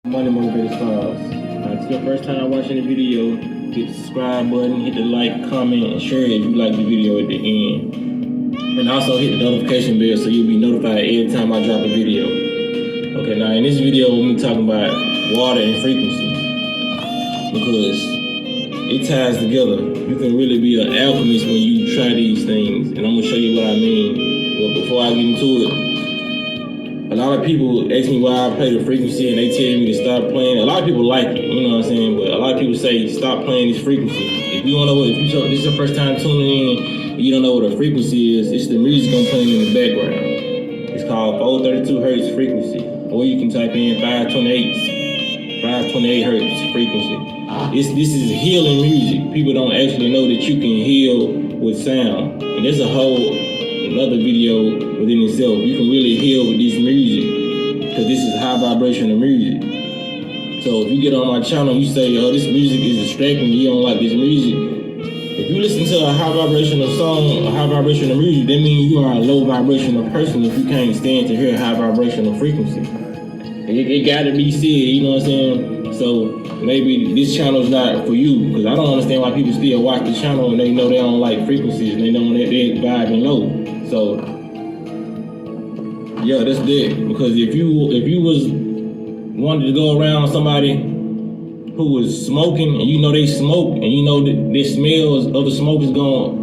Money Motivated Styles. If it's your first time watching the video, hit the subscribe button, hit the like, comment, and share if you like the video at the end. And also hit the notification bell so you'll be notified every time I drop a video. Okay, now in this video, we're talking about water and frequency. Because it ties together. You can really be an alchemist when you try these things. And I'm going to show you what I mean. But before I get into it, a lot of people ask me why I play the frequency and they tell me to stop playing. A lot of people like it, you know what I'm saying? But a lot of people say stop playing this frequency. If you don't know what, this is your first time tuning in and you don't know what a frequency is, it's the music I'm playing in the background. It's called 432 hertz frequency. Or you can type in 528 hertz frequency. This is healing music. People don't actually know that you can heal with sound. And there's a whole another video within itself. You can really heal with this music because this is high vibrational music. So if you get on my channel, you say, oh, this music is distracting, you don't like this music. If you listen to a high vibrational song, a high vibrational music, that means you are a low vibrational person if you can't stand to hear high vibrational frequency. It gotta be said, you know what I'm saying? So maybe this channel's not for you, because I don't understand why people still watch the channel and they know they don't like frequencies and they know they're vibing low. So yeah, that's dead. Because if you was wanted to go around somebody who was smoking and you know they smoke and you know that the smells of the smoke is gonna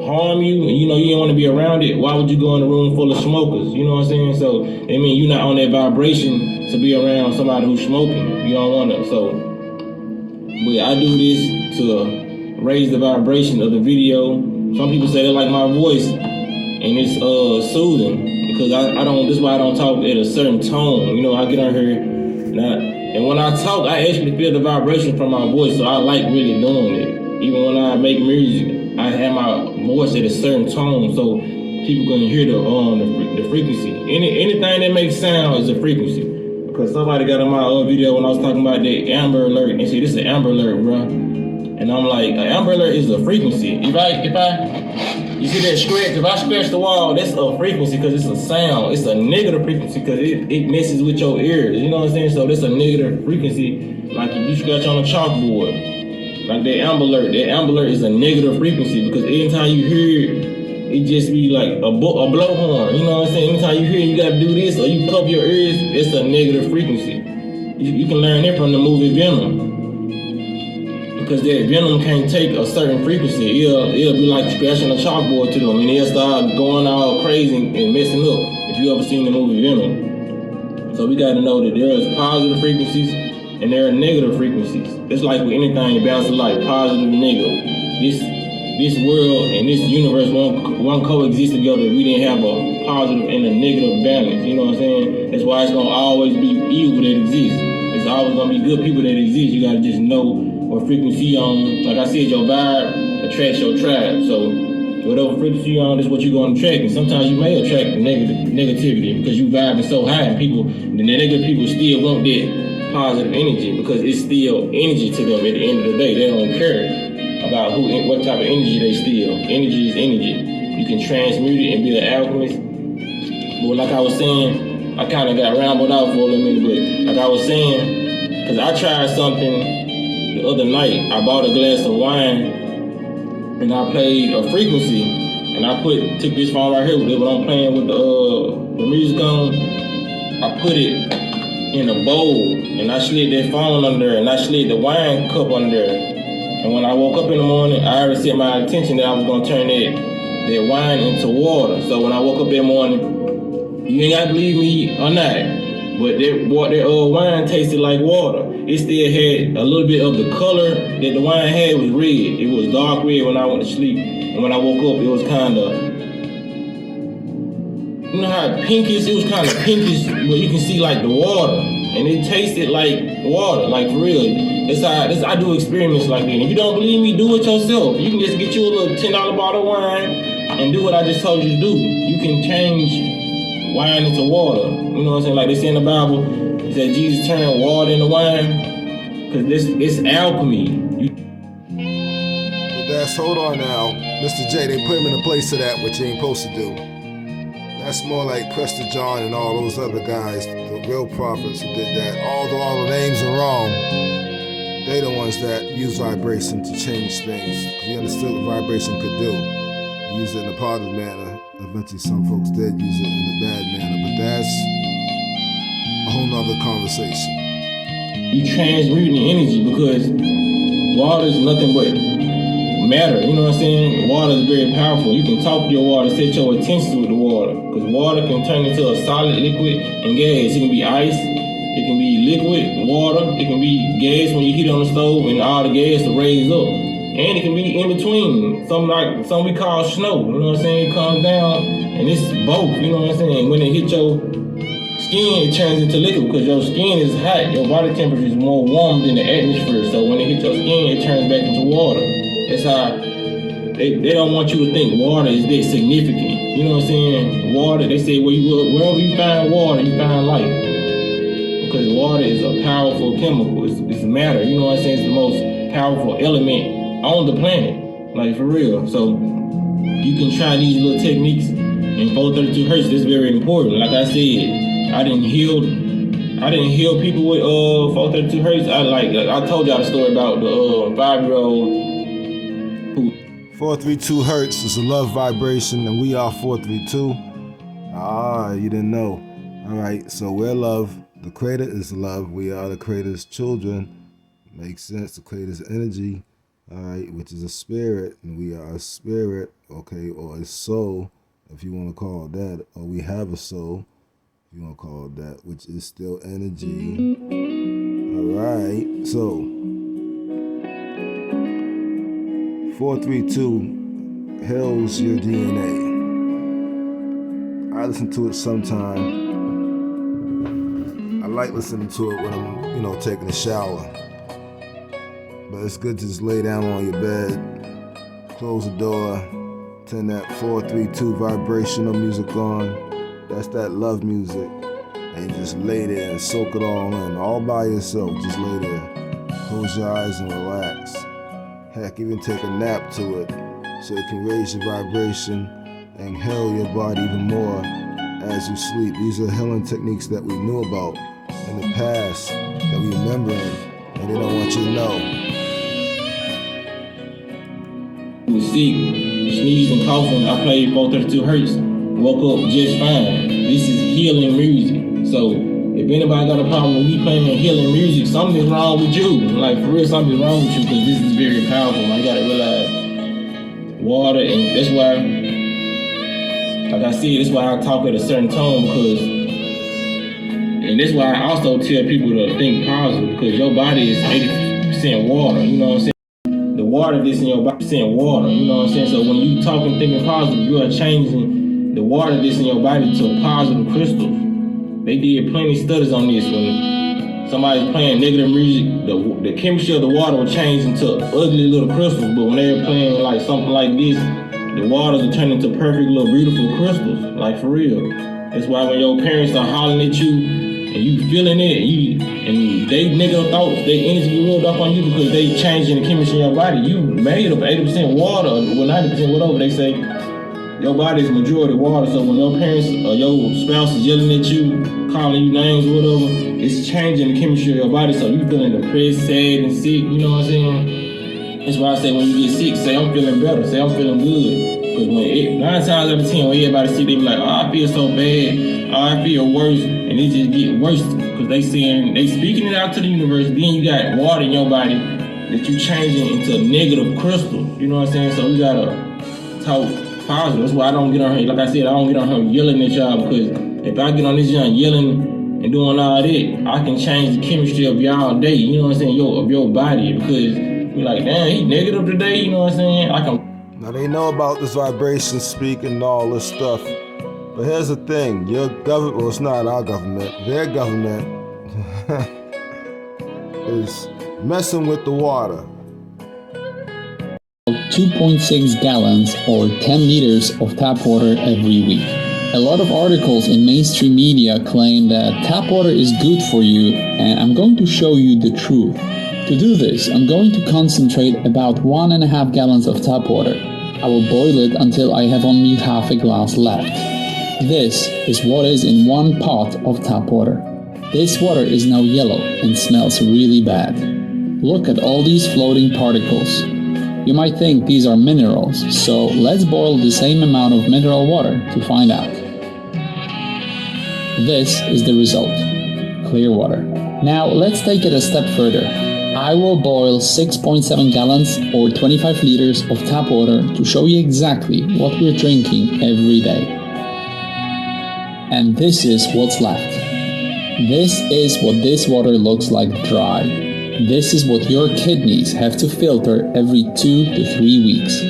harm you and you know you don't want to be around it, why would you go in a room full of smokers? You know what I'm saying? So I mean you're not on that vibration to be around somebody who's smoking. You don't want to. So but I do this to raise the vibration of the video. Some people say they like my voice and it's soothing because I don't. This is why I don't talk at a certain tone. You know, I get on here and when I talk, I actually feel the vibration from my voice. So I like really doing it. Even when I make music, I have my voice at a certain tone so people can hear the frequency. Anything that makes sound is a frequency. Because somebody got on my video when I was talking about the Amber Alert and said, this is an Amber Alert, bro. And I'm like, an Amber Alert is a frequency. You see that scratch? If I scratch the wall, that's a frequency because it's a sound. It's a negative frequency because it messes with your ears. You know what I'm saying? So that's a negative frequency. Like if you scratch on a chalkboard, like that Amber Alert. That Amber Alert is a negative frequency because anytime you hear it just be like a blowhorn. You know what I'm saying? Anytime you hear you gotta do this or you cup your ears, it's a negative frequency. You can learn that from the movie Venom. Because that venom can't take a certain frequency. It'll be like scratching a chalkboard to them and they'll start going all crazy and messing up if you ever seen the movie Venom. So we gotta know that there is positive frequencies and there are negative frequencies. It's like with anything in balance of life, positive and negative. This world and this universe won't coexist together if we didn't have a positive and a negative balance. You know what I'm saying? That's why it's gonna always be evil that exists. It's always gonna be good people that exist. You gotta just know what frequency on. Like I said, your vibe attracts your tribe. So whatever frequency you on is what you're gonna attract. And sometimes you may attract the negativity because you vibing so high and the negative people still want that positive energy because it's still energy to them at the end of the day. They don't care about what type of energy they steal. Energy is energy. You can transmute it and be an alchemist. But like I was saying, I kind of got rambled out for a little minute, but like I was saying, because I tried something the other night. I bought a glass of wine and I played a frequency and I took this phone right here with it, but I'm playing with the music on. I put it in a bowl and I slid that phone under there and I slid the wine cup under there. And when I woke up in the morning, I already set my intention that I was gonna turn that wine into water. So when I woke up that morning, you ain't gotta believe me or not, but that wine tasted like water. It still had a little bit of the color that the wine had was red. It was dark red when I went to sleep. And when I woke up, it was kind of, you know how pinkish? It was kind of pinkish, but you can see like the water. And it tasted like water, like for real. I do experiments like that. And if you don't believe me, do it yourself. You can just get you a little $10 bottle of wine and do what I just told you to do. You can change wine into water. You know what I'm saying? Like they say in the Bible, it said Jesus turned water into wine. Because it's alchemy. But hold on now. Mr. J, they put him in a place of that, which you ain't supposed to do. That's more like Prester John and all those other guys, real prophets who did that. Although all the names are wrong, they the ones that use vibration to change things. We understood what vibration could do. Use it in a positive manner. Eventually some folks did use it in a bad manner, but that's a whole nother conversation. You transmuting the energy because water is nothing but matter, you know what I'm saying? Water is very powerful. You can talk to your water, set your attention with the water, because water can turn into a solid, liquid, and gas. It can be ice, it can be liquid, water, it can be gas when you heat it on the stove and all the gas will raise up. And it can be in between, something we call snow, you know what I'm saying? It comes down, and it's both, you know what I'm saying? When it hits your skin, it turns into liquid because your skin is hot. Your body temperature is more warm than the atmosphere. So when it hits your skin, it turns back into water. That's how they don't want you to think water is that significant. You know what I'm saying? Water, they say wherever you find water, you find life. Because water is a powerful chemical. It's matter. You know what I'm saying? It's the most powerful element on the planet. Like for real. So you can try these little techniques in 432 hertz. That's very important. Like I said, I didn't heal people with 432 hertz. I told y'all the story about the 5-year-old. 432 hertz is a love vibration, and we are 432. You didn't know. All right, so we're love. The creator is love. We are the creator's children. Makes sense. The creator's energy, all right, which is a spirit, and we are a spirit, okay, or a soul, if you want to call it that, or we have a soul, if you want to call it that, which is still energy. All right, so 432 heals your DNA. I listen to it sometime. I like listening to it when I'm, taking a shower. But it's good to just lay down on your bed, close the door, turn that 432 vibrational music on. That's that love music. And you just lay there and soak it all in, all by yourself. Just lay there, close your eyes and relax. Heck, even take a nap to it so it can raise your vibration and heal your body even more as you sleep. These are healing techniques that we knew about in the past that we remember, and they don't want you to know. Was sick, sneezing, coughing, I played 432 hertz, woke up just fine. This is healing music. So if anybody got a problem with me playing healing music, something is wrong with you. Like for real, something is wrong with you because this is very powerful. You gotta realize water, and that's why, like I said, that's why I talk at a certain tone and that's why I also tell people to think positive because your body is 80% water, you know what I'm saying? The water that's in your body is 80% water, you know what I'm saying? So when you talk and thinking positive, you are changing the water that's in your body to positive crystals. They did plenty of studies on this. When somebody's playing negative music, the chemistry of the water will change into ugly little crystals, but when they're playing like something like this, the waters will turn into perfect little beautiful crystals, like for real. That's why when your parents are hollering at you, and you feeling it, and they negative thoughts, they energy rubbed off on you because they changing the chemistry in your body. You made of 80% water, well 90% whatever they say. Your body is majority water, so when your parents or your spouse is yelling at you, calling you names or whatever, it's changing the chemistry of your body, so you feeling depressed, sad, and sick, you know what I'm saying? That's why I say when you get sick, say I'm feeling better, say I'm feeling good. Because when 9 times out of 10, when everybody sick, they be like, I feel so bad, I feel worse, and it just get worse because they speaking it out to the universe. Then you got water in your body that you changing into negative crystals. You know what I'm saying? So we gotta talk positive. That's why I don't get on her. Like I said, I don't get on her yelling at y'all because if I get on this young yelling and doing all that, I can change the chemistry of y'all day. You know what I'm saying? Of your body because you're like, damn, he negative today. You know what I'm saying? I can. Now they know about this vibration speaking and all this stuff. But here's the thing, your government, well it's not our government, their government is messing with the water. 2.6 gallons or 10 liters of tap water every week. A lot of articles in mainstream media claim that tap water is good for you, and I'm going to show you the truth. To do this, I'm going to concentrate about 1.5 gallons of tap water. I will boil it until I have only half a glass left. This is what is in 1 pot of tap water. This water is now yellow and smells really bad. Look at all these floating particles. You might think these are minerals, so let's boil the same amount of mineral water to find out. This is the result: clear water. Now let's take it a step further. I will boil 6.7 gallons or 25 liters of tap water to show you exactly what we're drinking every day. And this is what's left. This is what this water looks like dry. This is what your kidneys have to filter every 2 to 3 weeks.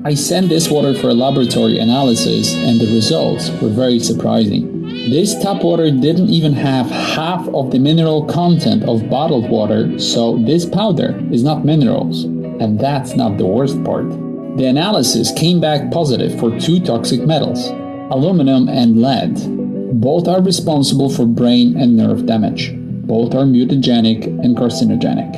I sent this water for a laboratory analysis and the results were very surprising. This tap water didn't even have half of the mineral content of bottled water, so this powder is not minerals. And that's not the worst part. The analysis came back positive for 2 toxic metals, aluminum and lead. Both are responsible for brain and nerve damage. Both are mutagenic and carcinogenic.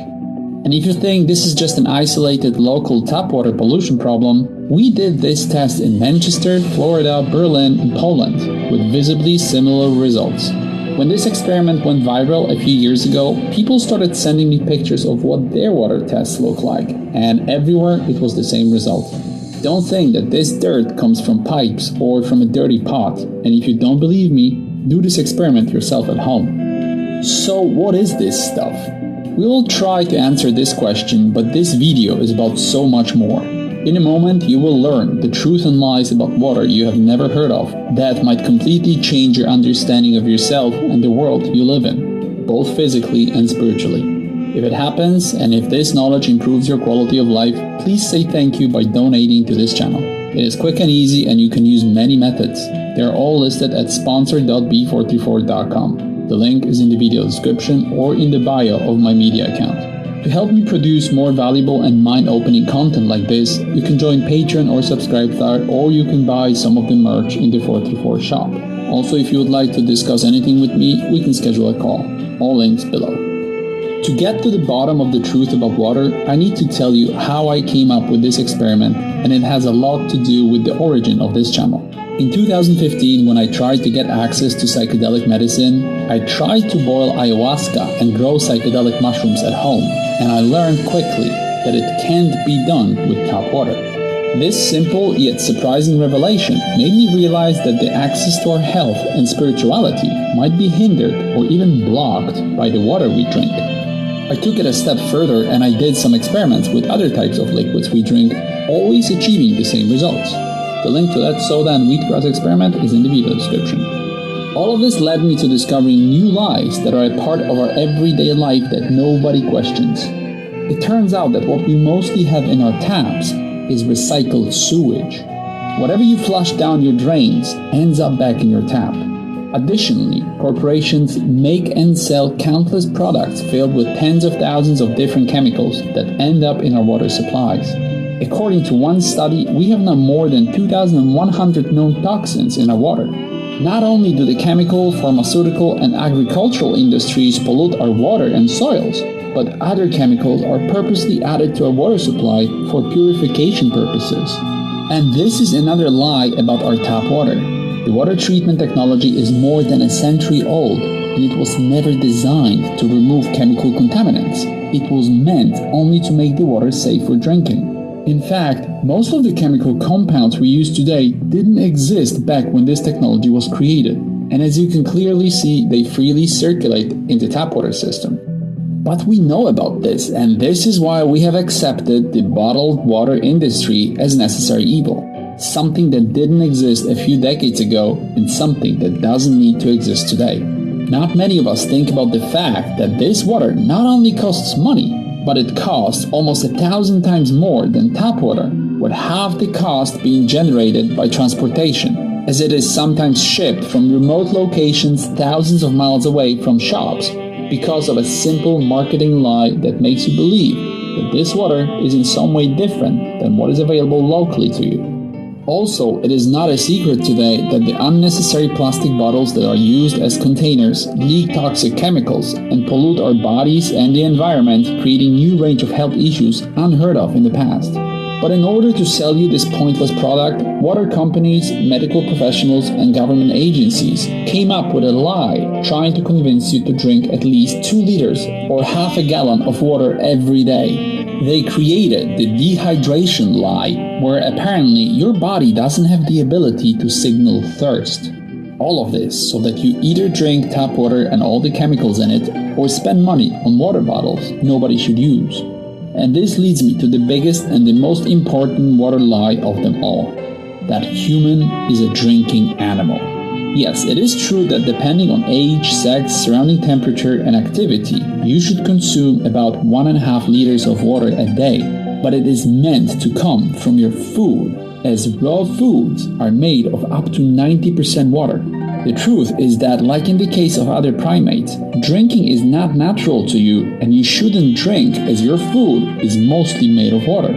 And if you think this is just an isolated local tap water pollution problem, we did this test in Manchester, Florida, Berlin, and Poland with visibly similar results. When this experiment went viral a few years ago, people started sending me pictures of what their water tests look like, and everywhere it was the same result. Don't think that this dirt comes from pipes or from a dirty pot, and if you don't believe me, do this experiment yourself at home. So what is this stuff? We will try to answer this question, but this video is about so much more. In a moment, you will learn the truth and lies about water you have never heard of that might completely change your understanding of yourself and the world you live in, both physically and spiritually. If it happens, and if this knowledge improves your quality of life, please say thank you by donating to this channel. It is quick and easy, and you can use many methods. They are all listed at sponsor.b434.com. The link is in the video description or in the bio of my media account. To help me produce more valuable and mind-opening content like this, you can join Patreon or Subscribestar, or you can buy some of the merch in the 434 shop. Also, if you would like to discuss anything with me, we can schedule a call. All links below. To get to the bottom of the truth about water, I need to tell you how I came up with this experiment, and it has a lot to do with the origin of this channel. In 2015, when I tried to get access to psychedelic medicine, I tried to boil ayahuasca and grow psychedelic mushrooms at home, and I learned quickly that it can't be done with tap water. This simple yet surprising revelation made me realize that the access to our health and spirituality might be hindered or even blocked by the water we drink. I took it a step further and I did some experiments with other types of liquids we drink, always achieving the same results. The link to that soda and wheatgrass experiment is in the video description. All of this led me to discovering new lies that are a part of our everyday life that nobody questions. It turns out that what we mostly have in our taps is recycled sewage. Whatever you flush down your drains ends up back in your tap. Additionally, corporations make and sell countless products filled with tens of thousands of different chemicals that end up in our water supplies. According to one study, we have now more than 2,100 known toxins in our water. Not only do the chemical, pharmaceutical, and agricultural industries pollute our water and soils, but other chemicals are purposely added to our water supply for purification purposes. And this is another lie about our tap water. The water treatment technology is more than a century old, and it was never designed to remove chemical contaminants. It was meant only to make the water safe for drinking. In fact, most of the chemical compounds we use today didn't exist back when this technology was created, and as you can clearly see, they freely circulate in the tap water system. But we know about this, and this is why we have accepted the bottled water industry as necessary evil, something that didn't exist a few decades ago and something that doesn't need to exist today. Not many of us think about the fact that this water not only costs money, but it costs almost 1,000 times more than tap water, with half the cost being generated by transportation, as it is sometimes shipped from remote locations thousands of miles away from shops, because of a simple marketing lie that makes you believe that this water is in some way different than what is available locally to you. Also, it is not a secret today that the unnecessary plastic bottles that are used as containers leak toxic chemicals and pollute our bodies and the environment, creating new range of health issues unheard of in the past. But in order to sell you this pointless product, water companies, medical professionals, and government agencies came up with a lie trying to convince you to drink at least 2 liters or half a gallon of water every day. They created the dehydration lie, where apparently your body doesn't have the ability to signal thirst. All of this so that you either drink tap water and all the chemicals in it, or spend money on water bottles nobody should use. And this leads me to the biggest and the most important water lie of them all, that human is a drinking animal. Yes, it is true that depending on age, sex, surrounding temperature, and activity, you should consume about 1.5 liters of water a day, but it is meant to come from your food, as raw foods are made of up to 90% water. The truth is that, like in the case of other primates, drinking is not natural to you, and you shouldn't drink as your food is mostly made of water.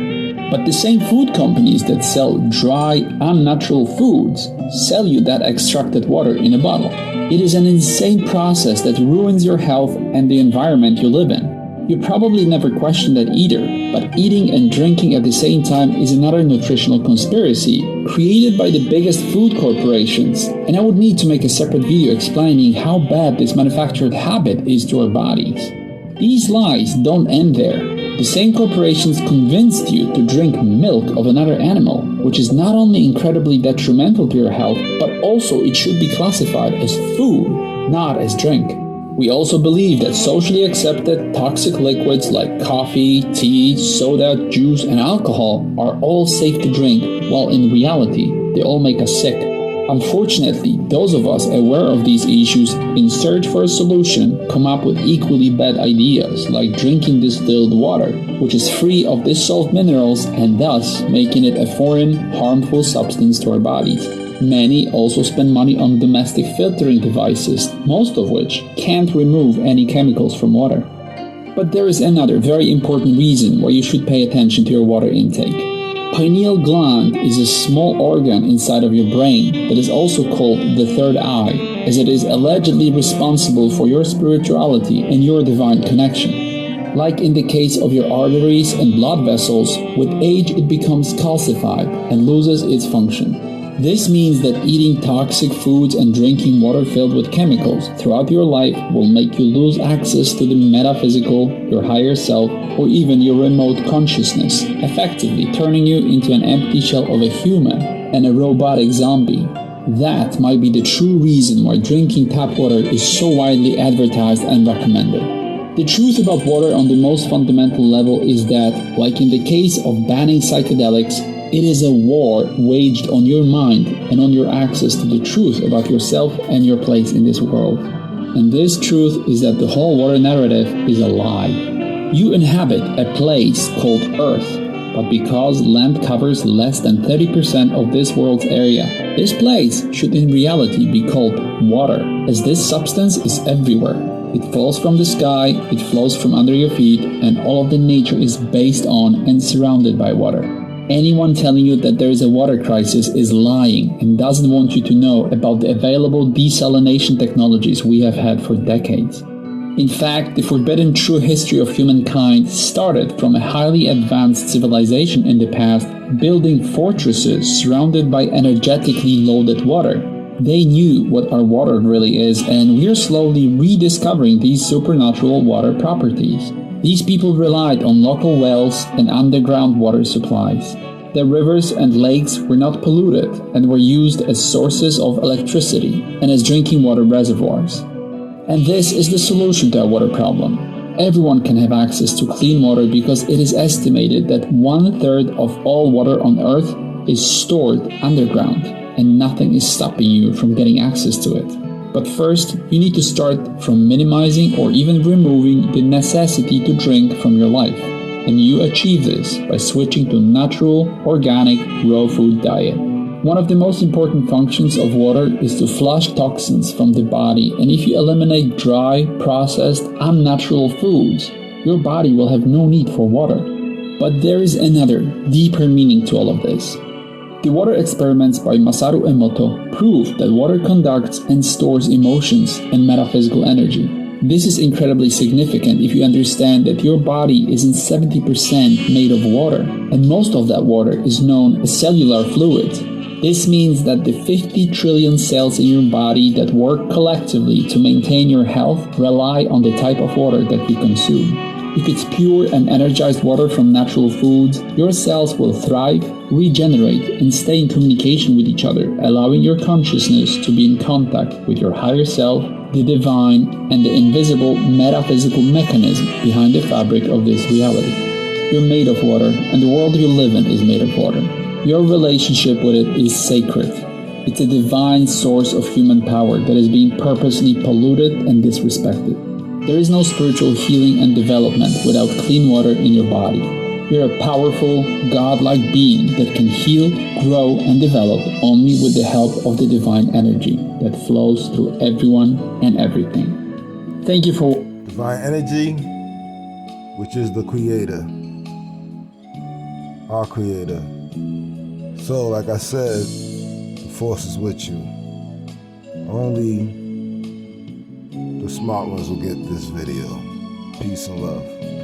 But the same food companies that sell dry, unnatural foods sell you that extracted water in a bottle. It is an insane process that ruins your health and the environment you live in. You probably never questioned that either, but eating and drinking at the same time is another nutritional conspiracy created by the biggest food corporations, and I would need to make a separate video explaining how bad this manufactured habit is to our bodies. These lies don't end there. The same corporations convinced you to drink milk of another animal, which is not only incredibly detrimental to your health, but also it should be classified as food, not as drink. We also believe that socially accepted toxic liquids like coffee, tea, soda, juice, and alcohol are all safe to drink, while in reality, they all make us sick. Unfortunately, those of us aware of these issues in search for a solution come up with equally bad ideas, like drinking distilled water, which is free of dissolved minerals and thus making it a foreign, harmful substance to our bodies. Many also spend money on domestic filtering devices, most of which can't remove any chemicals from water. But there is another very important reason why you should pay attention to your water intake. Pineal gland is a small organ inside of your brain that is also called the third eye, as it is allegedly responsible for your spirituality and your divine connection. Like in the case of your arteries and blood vessels, with age it becomes calcified and loses its function. This means that eating toxic foods and drinking water filled with chemicals throughout your life will make you lose access to the metaphysical, your higher self, or even your remote consciousness, effectively turning you into an empty shell of a human and a robotic zombie. That might be the true reason why drinking tap water is so widely advertised and recommended. The truth about water on the most fundamental level is that, like in the case of banning psychedelics, it is a war waged on your mind and on your access to the truth about yourself and your place in this world. And this truth is that the whole water narrative is a lie. You inhabit a place called Earth, but because land covers less than 30% of this world's area, this place should in reality be called water, as this substance is everywhere. It falls from the sky, it flows from under your feet, and all of the nature is based on and surrounded by water. Anyone telling you that there is a water crisis is lying and doesn't want you to know about the available desalination technologies we have had for decades. In fact, the forbidden true history of humankind started from a highly advanced civilization in the past, building fortresses surrounded by energetically loaded water. They knew what our water really is, and we're slowly rediscovering these supernatural water properties. These people relied on local wells and underground water supplies. Their rivers and lakes were not polluted and were used as sources of electricity and as drinking water reservoirs. And this is the solution to our water problem. Everyone can have access to clean water because it is estimated that 1/3 of all water on Earth is stored underground, and nothing is stopping you from getting access to it. But first, you need to start from minimizing or even removing the necessity to drink from your life. And you achieve this by switching to natural, organic, raw food diet. One of the most important functions of water is to flush toxins from the body, and if you eliminate dry, processed, unnatural foods, your body will have no need for water. But there is another, deeper meaning to all of this. The water experiments by Masaru Emoto prove that water conducts and stores emotions and metaphysical energy. This is incredibly significant if you understand that your body is in 70% made of water, and most of that water is known as cellular fluid. This means that the 50 trillion cells in your body that work collectively to maintain your health rely on the type of water that you consume. If it's pure and energized water from natural foods, your cells will thrive, regenerate, and stay in communication with each other, allowing your consciousness to be in contact with your higher self, the divine, and the invisible metaphysical mechanism behind the fabric of this reality. You're made of water, and the world you live in is made of water. Your relationship with it is sacred. It's a divine source of human power that is being purposely polluted and disrespected. There is no spiritual healing and development without clean water in your body. You're a powerful, godlike being that can heal, grow, and develop only with the help of the divine energy that flows through everyone and everything. Thank you for Divine energy, which is the creator, our creator. So, like I said, the force is with you. Only the smart ones will get this video. Peace and love.